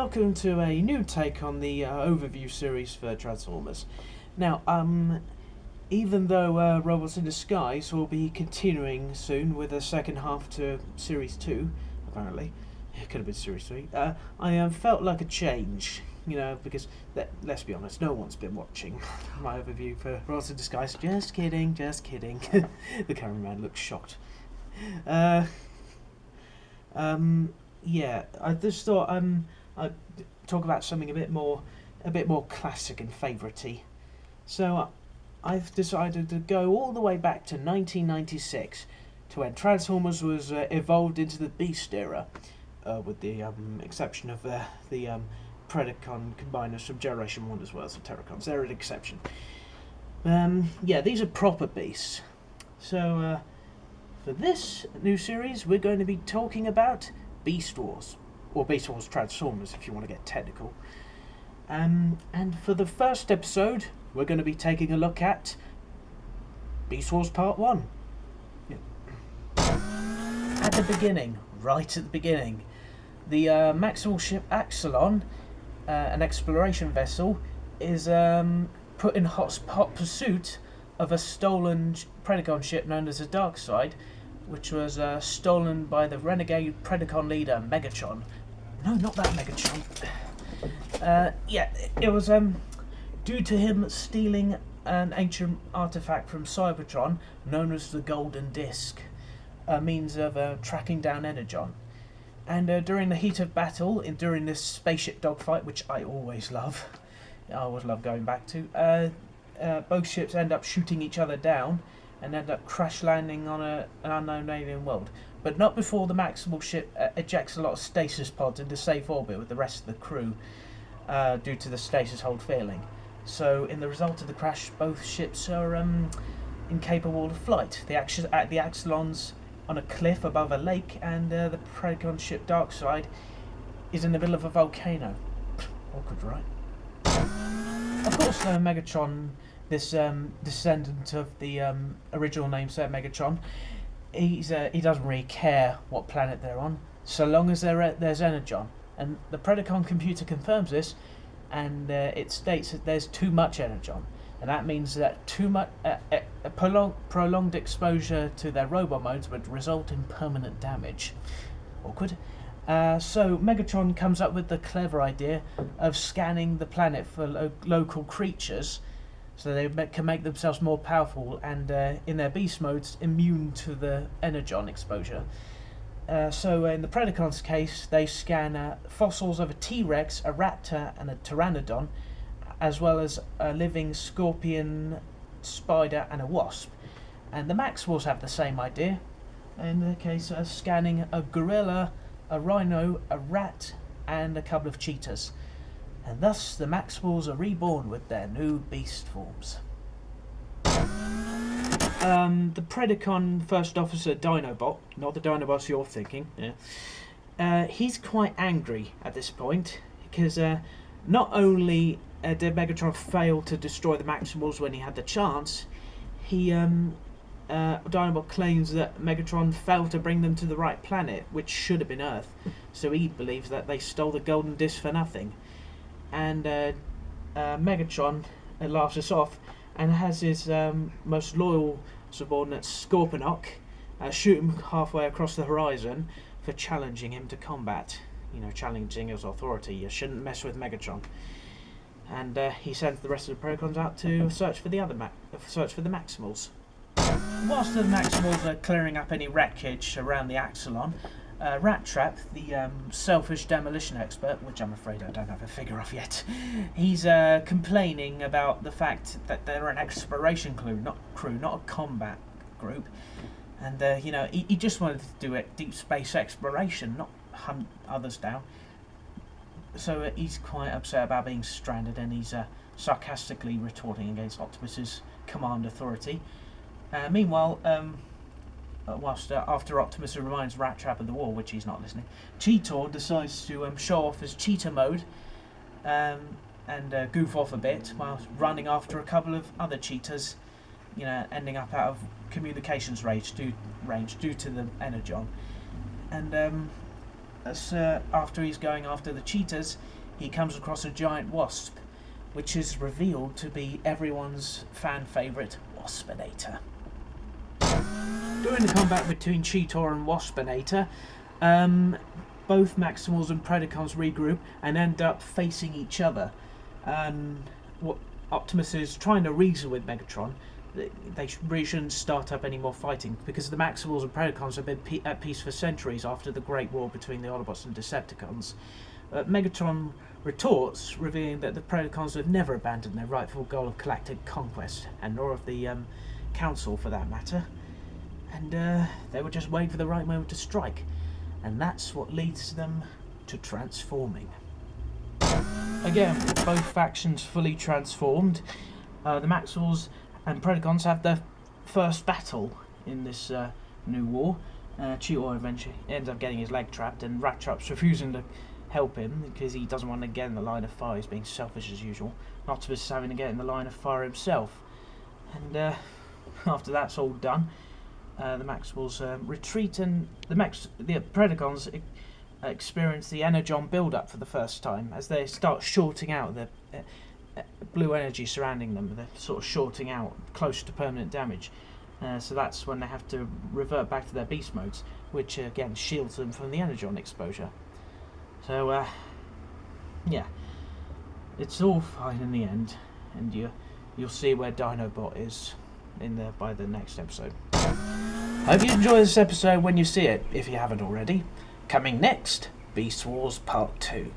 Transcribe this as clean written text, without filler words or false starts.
welcome to a new take on the overview series for Transformers. Now, even though Robots in Disguise will be continuing soon with a second half to Series 2, apparently, it could have been Series 3, I felt like a change, because, let's be honest, no one's been watching my overview for Robots in Disguise. Just kidding, just kidding. The cameraman looks shocked. Yeah, I just thought I'd talk about something a bit more classic and favourite-y. So I've decided to go all the way back to 1996, to when Transformers was evolved into the Beast era, with the exception of the Predacon combiners from Generation 1 as well, so Terracons. They're an exception. Yeah, these are proper beasts. So for this new series, we're going to be talking about Beast Wars, or Beast Wars Transformers if you want to get technical. And for the first episode, we're going to be taking a look at Beast Wars Part 1. Yeah. At the beginning, right at the beginning, the Maximal ship Axelon, an exploration vessel, is put in hot pursuit of a stolen Predacon ship known as the Darkside, which was stolen by the renegade Predacon leader Megatron. No, not that Megatron. Yeah, it was due to him stealing an ancient artifact from Cybertron known as the Golden Disc, a means of tracking down Energon. And during the heat of battle, during this spaceship dogfight, which I always love, going back to, both ships end up shooting each other down and end up crash landing on an unknown alien world. But not before the Maximal ship ejects a lot of stasis pods into safe orbit with the rest of the crew, due to the stasis hold failing. So in the result of the crash, both ships are incapable of flight. The Axelon's on a cliff above a lake, and the Predacon ship Darkside is in the middle of a volcano. Awkward, right? Of course, Megatron, this descendant of the original namesake Megatron, he doesn't really care what planet they're on, so long as there's Energon. And the Predacon computer confirms this, and it states that there's too much Energon, and that means that a prolonged exposure to their robot modes would result in permanent damage. Awkward. So Megatron comes up with the clever idea of scanning the planet for local creatures, so they can make themselves more powerful and, in their beast modes, immune to the Energon exposure. So in the Predacon's case, they scan fossils of a T-Rex, a Raptor and a Pteranodon, as well as a living scorpion, spider and a wasp. And the Maxwells have the same idea, in the case of scanning a gorilla, a rhino, a rat and a couple of cheetahs. And thus the Maxwells are reborn with their new beast forms. The Predacon First Officer Dinobot, not the Dinobots you're thinking, he's quite angry at this point, because not only did Megatron fail to destroy the Maximals when he had the chance, Dinobot claims that Megatron failed to bring them to the right planet, which should have been Earth, so he believes that they stole the Golden Disc for nothing. And Megatron laughs us off and has his most loyal subordinate, Scorponok, shoot him halfway across the horizon for challenging him to combat. Challenging his authority. You shouldn't mess with Megatron. And he sends the rest of the Predacons out to search for the Maximals. Whilst the Maximals are clearing up any wreckage around the Axelon, Rat Trap, the selfish demolition expert, which I'm afraid I don't have a figure of yet, he's complaining about the fact that they're an exploration crew, not a combat group, and he just wanted to do it deep space exploration, not hunt others down. So he's quite upset about being stranded, and he's sarcastically retorting against Optimus's command authority. Meanwhile, after Optimus reminds Rat Trap of the war, which he's not listening, Cheetor decides to show off his cheetah mode and goof off a bit while running after a couple of other cheetahs, ending up out of communications range due to the Energon. And after he's going after the cheetahs, he comes across a giant wasp, which is revealed to be everyone's fan favourite Waspinator. During the combat between Cheetor and Waspinator, both Maximals and Predacons regroup and end up facing each other. What Optimus is trying to reason with Megatron. They really shouldn't start up any more fighting, because the Maximals and Predacons have been at peace for centuries after the Great War between the Autobots and Decepticons. Megatron retorts, revealing that the Predacons have never abandoned their rightful goal of galactic conquest, and nor of the Council for that matter. And they were just waiting for the right moment to strike, and that's what leads them to transforming. Again, with both factions fully transformed, the Maximals and Predacons have their first battle in this new war. Cheetor eventually ends up getting his leg trapped, and Rattrap's refusing to help him because he doesn't want to get in the line of fire. He's being selfish as usual. Optimus is having to get in the line of fire himself. And after that's all done, the Maximals retreat, and the Predacons experience the Energon build-up for the first time as they start shorting out the blue energy surrounding them. They're sort of shorting out close to permanent damage. So that's when they have to revert back to their beast modes, which again shields them from the Energon exposure. So yeah, it's all fine in the end, and you'll see where Dinobot is by the next episode. Hope you enjoy this episode when you see it, if you haven't already. Coming next, Beast Wars Part 2.